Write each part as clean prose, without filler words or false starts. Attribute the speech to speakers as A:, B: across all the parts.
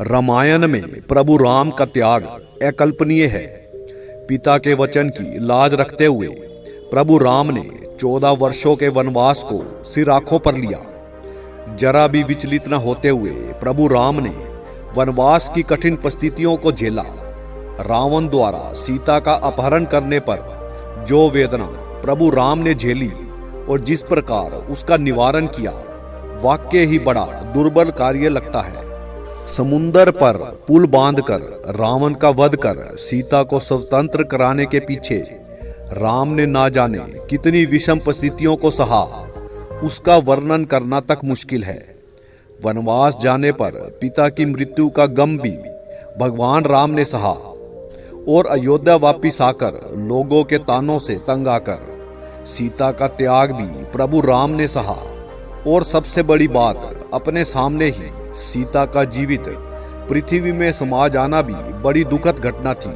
A: रामायण में प्रभु राम का त्याग अकल्पनीय है। पिता के वचन की लाज रखते हुए प्रभु राम ने 14 वर्षों के वनवास को सिर आंखों पर लिया। जरा भी विचलित न होते हुए प्रभु राम ने वनवास की कठिन परिस्थितियों को झेला। रावण द्वारा सीता का अपहरण करने पर जो वेदना प्रभु राम ने झेली और जिस प्रकार उसका निवारण किया, वाकई ही बड़ा दुर्बल कार्य लगता है। समुंदर पर पुल बांधकर रावण का वध कर सीता को स्वतंत्र कराने के पीछे राम ने ना जाने कितनी विषम परिस्थितियों को सहा, उसका वर्णन करना तक मुश्किल है। वनवास जाने पर पिता की मृत्यु का गम भी भगवान राम ने सहा और अयोध्या वापिस आकर लोगों के तानों से तंग आकर सीता का त्याग भी प्रभु राम ने सहा। और सबसे बड़ी बात, अपने सामने ही सीता का जीवित पृथ्वी में समा जाना भी बड़ी दुखद घटना थी,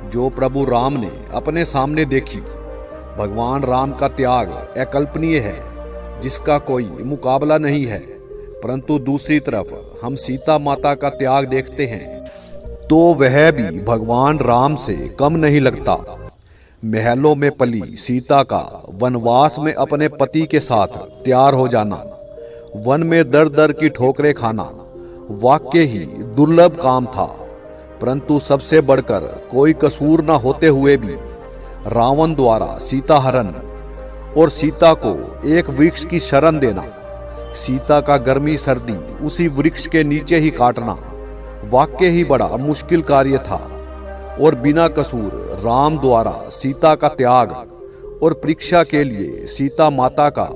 A: जो प्रभु राम ने अपने सामने देखी। भगवान राम का त्याग अकल्पनीय है, जिसका कोई मुकाबला नहीं है। परंतु दूसरी तरफ हम सीता माता का त्याग देखते हैं तो वह भी भगवान राम से कम नहीं लगता। महलों में पली सीता का वनवास में अपने पति के साथ तैयार हो जाना, वन में दर दर की ठोकरें खाना वाकई ही दुर्लभ काम था। परंतु सबसे बढ़कर कोई कसूर न होते हुए भी रावण द्वारा सीता हरण और सीता को एक वृक्ष की शरण देना, सीता का गर्मी सर्दी उसी वृक्ष के नीचे ही काटना वाकई ही बड़ा मुश्किल कार्य था। और बिना कसूर राम द्वारा सीता का त्याग और परीक्षा के लिए सीता माता का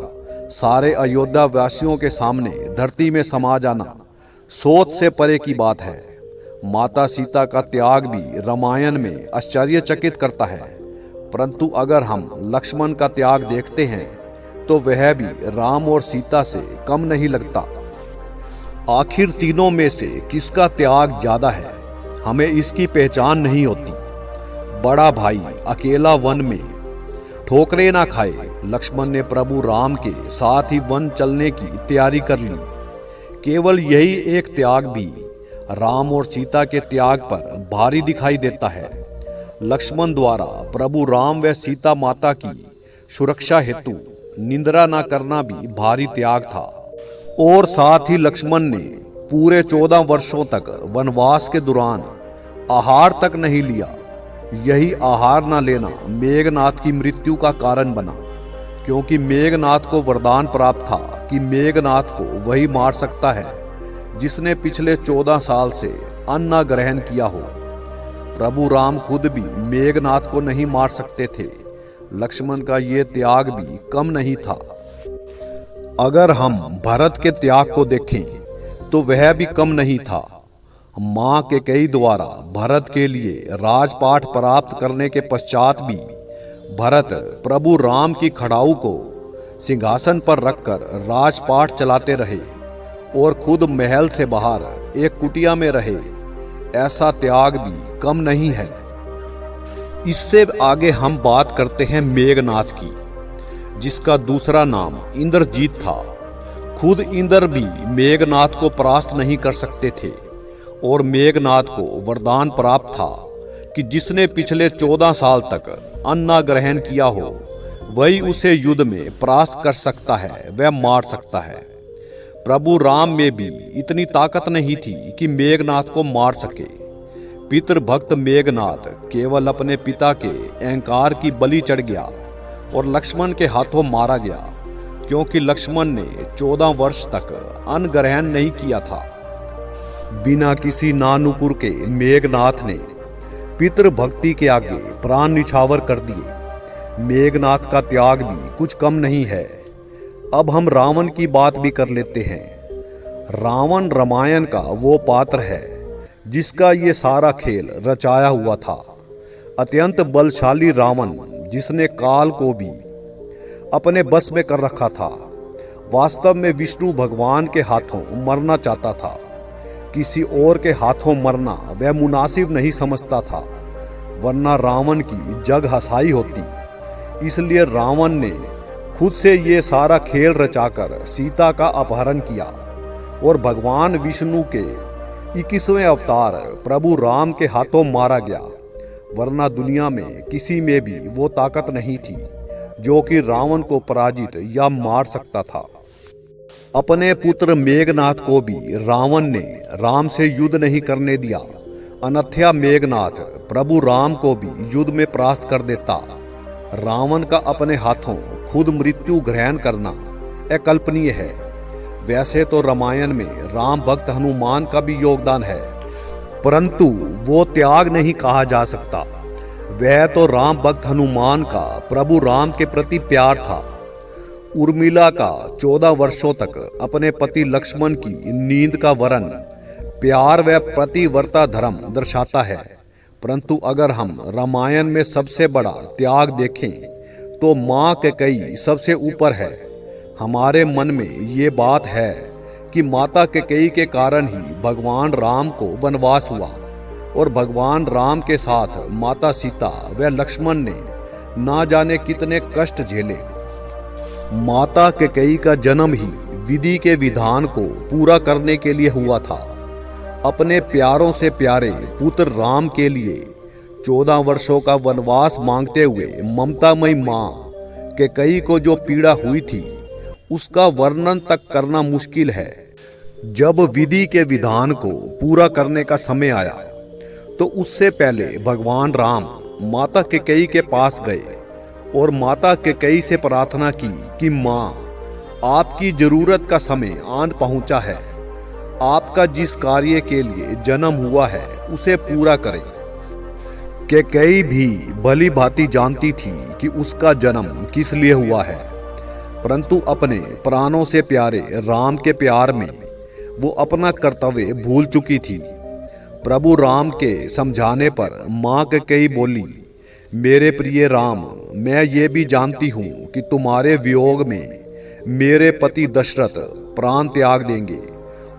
A: सारे अयोध्या वासियों के सामने धरती में समा जाना सोच से परे की बात है। माता सीता का त्याग भी रामायण में आश्चर्यचकित करता है। परंतु अगर हम लक्ष्मण का त्याग देखते हैं तो वह भी राम और सीता से कम नहीं लगता। आखिर तीनों में से किसका त्याग ज्यादा है, हमें इसकी पहचान नहीं होती। बड़ा भाई अकेला वन में ठोकरें ना खाए, लक्ष्मण ने प्रभु राम के साथ ही वन चलने की तैयारी कर ली। केवल यही एक त्याग भी राम और सीता के त्याग पर भारी दिखाई देता है। लक्ष्मण द्वारा प्रभु राम व सीता माता की सुरक्षा हेतु निंद्रा न करना भी भारी त्याग था। और साथ ही लक्ष्मण ने पूरे 14 वर्षों तक वनवास के दौरान आहार तक नहीं लिया। यही आहार न लेना मेघनाथ की मृत्यु का कारण बना, क्योंकि मेघनाथ को वरदान प्राप्त था कि मेघनाथ को वही मार सकता है जिसने पिछले 14 साल से अन्न ग्रहण किया हो। प्रभु राम खुद भी मेघनाथ को नहीं मार सकते थे। लक्ष्मण का ये त्याग भी कम नहीं था। अगर हम भरत के त्याग को देखें तो वह भी कम नहीं था। मां के कई द्वारा भरत के लिए राजपाट प्राप्त करने के पश्चात भी भरत प्रभु राम की खड़ाऊ को सिंहासन पर रखकर राजपाट चलाते रहे और खुद महल से बाहर एक कुटिया में रहे। ऐसा त्याग भी कम नहीं है। इससे आगे हम बात करते हैं मेघनाथ की, जिसका दूसरा नाम इंद्रजीत था। खुद इंद्र भी मेघनाथ को परास्त नहीं कर सकते थे और मेघनाथ को वरदान प्राप्त था कि जिसने पिछले 14 साल तक अन्न ग्रहण किया हो वही उसे युद्ध में परास्त कर सकता है, वह मार सकता है। प्रभु राम में भी इतनी ताकत नहीं थी कि मेघनाथ को मार सके। पितृभक्त मेघनाथ केवल अपने पिता के अहंकार की बलि चढ़ गया और लक्ष्मण के हाथों मारा गया, क्योंकि लक्ष्मण ने 14 वर्ष तक अन्न ग्रहण नहीं किया था। बिना किसी नानुपुर के मेघनाथ ने पितृभक्ति के आगे प्राण निछावर कर दिए। मेघनाथ का त्याग भी कुछ कम नहीं है। अब हम रावण की बात भी कर लेते हैं। रावण रामायण का वो पात्र है जिसका ये सारा खेल रचाया हुआ था। अत्यंत बलशाली रावण, जिसने काल को भी अपने बस में कर रखा था। वास्तव में विष्णु भगवान के हाथों मरना चाहता था। किसी और के हाथों मरना वह मुनासिब नहीं समझता था, वरना रावण की जग हसाई होती। इसलिए रावण ने खुद से ये सारा खेल रचाकर सीता का अपहरण किया और भगवान विष्णु के 21वें अवतार प्रभु राम के हाथों मारा गया, वरना दुनिया में किसी में भी वो ताकत नहीं थी जो कि रावण को पराजित या मार सकता था। अपने पुत्र मेघनाथ को भी रावण ने राम से युद्ध नहीं करने दिया, अन्यथा मेघनाथ प्रभु राम को भी युद्ध में परास्त कर देता। रावण का अपने हाथों खुद मृत्यु ग्रहण करना अकल्पनीय है। वैसे तो रामायण में राम भक्त हनुमान का भी योगदान है, परंतु वो त्याग नहीं कहा जा सकता। वह तो राम भक्त हनुमान का प्रभु राम के प्रति प्यार था। उर्मिला का 14 वर्षों तक अपने पति लक्ष्मण की नींद का वरण प्यार व प्रतिव्रता धर्म दर्शाता है। परंतु अगर हम रामायण में सबसे बड़ा त्याग देखें तो माँ कैकेयी सबसे ऊपर है। हमारे मन में ये बात है कि माता कैकेयी के कारण ही भगवान राम को वनवास हुआ और भगवान राम के साथ माता सीता व लक्ष्मण ने ना जाने कितने कष्ट झेले। माता कैकेयी का जन्म ही विधि के विधान को पूरा करने के लिए हुआ था। अपने प्यारों से प्यारे पुत्र राम के लिए 14 वर्षों का वनवास मांगते हुए ममतामयी माँ कैकेयी को जो पीड़ा हुई थी उसका वर्णन तक करना मुश्किल है। जब विधि के विधान को पूरा करने का समय आया तो उससे पहले भगवान राम माता कैकेयी के पास गए और माता कैकेयी से प्रार्थना की कि माँ, आपकी जरूरत का समय आन पहुंचा है। आपका जिस कार्य के लिए जन्म हुआ है उसे पूरा करें। कैकेयी भी भली भांति जानती थी कि उसका जन्म किस लिए हुआ है, परंतु अपने प्राणों से प्यारे राम के प्यार में वो अपना कर्तव्य भूल चुकी थी। प्रभु राम के समझाने पर माँ कैकेयी बोली, मेरे प्रिय राम, मैं ये भी जानती हूँ कि तुम्हारे वियोग में मेरे पति दशरथ प्राण त्याग देंगे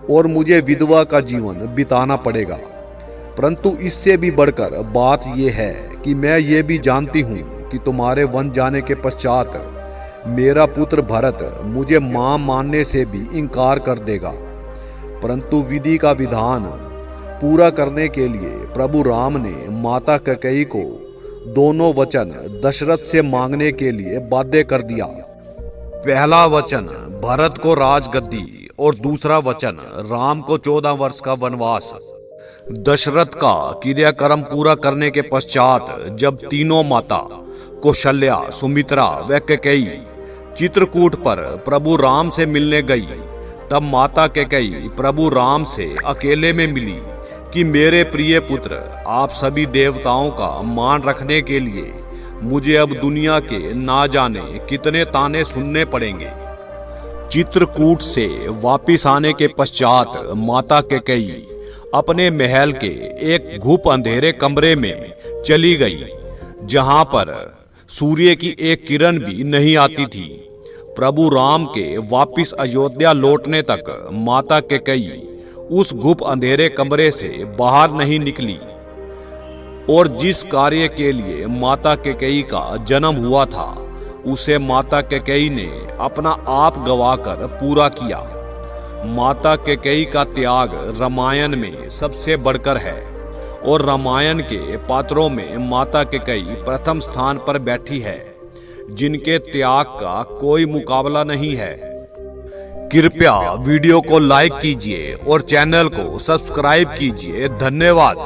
A: और मुझे विधवा का जीवन बिताना पड़ेगा। परंतु इससे भी बढ़कर बात यह है कि मैं ये भी जानती हूँ कि तुम्हारे वन जाने के पश्चात मेरा पुत्र भरत मुझे मां मानने से भी इनकार कर देगा। परंतु विधि का विधान पूरा करने के लिए प्रभु राम ने माता कैकेयी को दोनों वचन दशरथ से मांगने के लिए बाध्य कर दिया। पहला वचन भरत को राजगद्दी और दूसरा वचन राम को 14 वर्ष का वनवास। दशरथ का क्रियाक्रम पूरा करने के पश्चात जब तीनों माता कौशल्या, सुमित्रा व कैकेयी चित्रकूट पर प्रभु राम से मिलने गई, तब माता कैकेयी प्रभु राम से अकेले में मिली कि मेरे प्रिय पुत्र, आप सभी देवताओं का मान रखने के लिए मुझे अब दुनिया के ना जाने कितने ताने सुनने पड़ेंगे। चित्रकूट से वापिस आने के पश्चात माता कैकेयी अपने महल के एक घुप अंधेरे कमरे में चली गई, जहां पर सूर्य की एक किरण भी नहीं आती थी। प्रभु राम के वापिस अयोध्या लौटने तक माता कैकेयी उस घुप अंधेरे कमरे से बाहर नहीं निकली और जिस कार्य के लिए माता कैकेयी का जन्म हुआ था उसे माता कैकेयी ने अपना आप गवाकर पूरा किया। माता कैकेयी का त्याग रामायण में सबसे बढ़कर है और रामायण के पात्रों में माता कैकेयी प्रथम स्थान पर बैठी है, जिनके त्याग का कोई मुकाबला नहीं है। कृपया वीडियो को लाइक कीजिए और चैनल को सब्सक्राइब कीजिए। धन्यवाद।